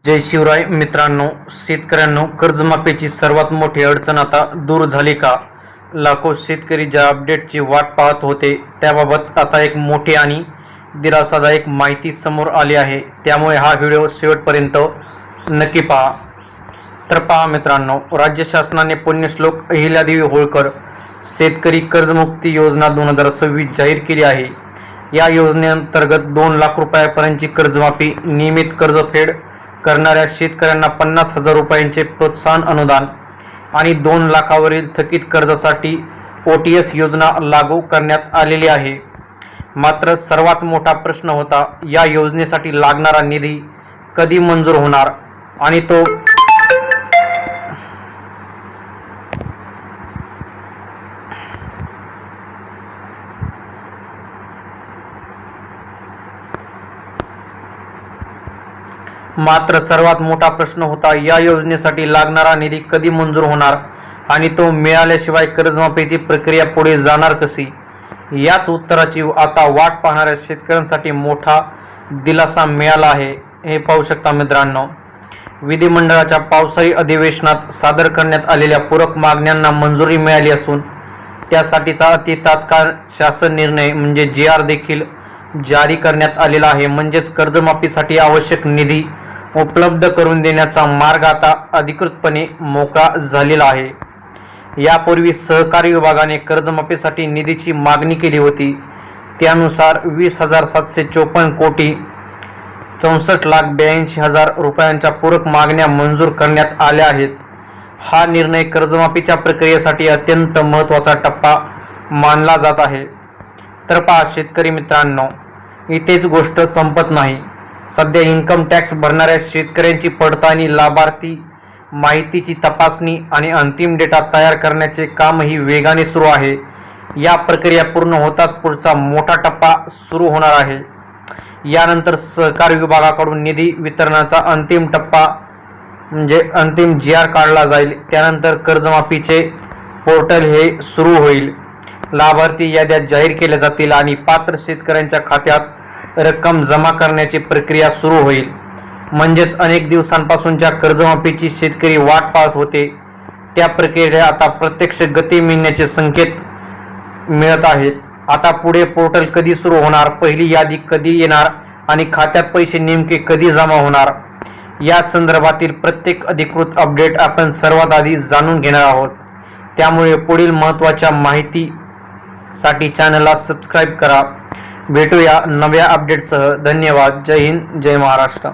जय शिवराय मित्रांनो, शेतकऱ्यांनो, कर्जमाफीची सर्वात मोठी अडचण आता दूर झाली का? लाखो शेतकरी ज्या अपडेटची वाट पाहत होते त्याबाबत आता एक मोठी आणि दिलासादायक माहिती समोर आली आहे। त्यामुळे हा व्हिडिओ शेवटपर्यंत नक्की पहा। तर पहा मित्रांनो, राज्य शासनाने पुण्यश्लोक अहिल्यादेवी होळकर शेतकरी कर्जमुक्ती योजना 2026 जाहीर केली आहे। या योजनेअंतर्गत 2 लाख रुपयांपर्यंतची कर्जमाफी, नियमित कर्जफेड करणाऱ्या शेतकऱ्यांना 50,000 रुपयांचे प्रोत्साहन अनुदान आणि 2 लाखावरील थकीत कर्जासाठी OTS योजना लागू करण्यात आलेली आहे। मात्र सर्वात मोठा प्रश्न होता, या योजनेसाठी लागणारा निधी कधी मंजूर होणार आणि तो या योजनेसाठी लागणारा निधी कधी मंजूर होणार आणि तो मिळाल्याशिवाय कर्जमाफीची प्रक्रिया पुढे जाणार कशी? याच उत्तराची आता वाट पाहणाऱ्या शेतकऱ्यांसाठी मोठा दिलासा मिळाला आहे। हे पाहू शकता मित्रांनो, विधिमंडळाच्या पावसाळी अधिवेशनात सादर करण्यात आलेल्या पूरक मागण्यांना मंजुरी मिळाली असून त्यासाठीचा अति तात्काळ शासन निर्णय म्हणजे GR देखील जारी करण्यात आलेला आहे। म्हणजेच कर्जमाफीसाठी आवश्यक निधी उपलब्ध करून देण्याचा मार्ग आता अधिकृतपणे मोकळा झालेला आहे। यापूर्वी सहकारी विभागाने कर्जमाफीसाठी निधीची मागणी केली होती। त्यानुसार 20,754 कोटी 64,82,000 रुपयांच्या पूरक मागण्या मंजूर करण्यात आल्या आहेत। हा निर्णय कर्जमाफीच्या प्रक्रियेसाठी अत्यंत महत्त्वाचा टप्पा मानला जात आहे। तर पहा शेतकरी मित्रांनो, इथेच गोष्ट संपत नाही। सध्या इन्कम टॅक्स भरणाऱ्या शेतकऱ्यांची पडताळणी, लाभार्थी माहितीची तपासणी आणि अंतिम डेटा तयार करण्याचे कामही वेगाने सुरू आहे। या प्रक्रिया पूर्ण होताच पुढचा मोठा टप्पा सुरू होणार आहे। यानंतर सहकार विभागाकडून निधी वितरणाचा अंतिम टप्पा म्हणजे अंतिम GR काढला जाईल। त्यानंतर कर्जमाफीचे पोर्टल हे सुरू होईल, लाभार्थी याद्या जाहीर केल्या जातील आणि पात्र शेतकऱ्यांच्या खात्यात रक्कम जमा करण्याची प्रक्रिया सुरू होईल। म्हणजेच अनेक दिवसांपासूनच्या कर्जमाफीची शेतकरी वाट पाहत होते त्या प्रक्रियेला आता प्रत्यक्ष गती मिळण्याचे संकेत मिळत आहेत। आता पुढे पोर्टल कधी सुरू होणार, पहिली यादी कधी येणार आणि खात्यात पैसे नेमके कधी जमा होणार, या संदर्भातील प्रत्येक अधिकृत अपडेट आपण सर्वात आधी जाणून घेणार आहोत। त्यामुळे पुढील महत्त्वाच्या माहितीसाठी चॅनलला सबस्क्राईब करा। भेटूया नव्या अपडेटसह। धन्यवाद। जय हिंद, जय महाराष्ट्र।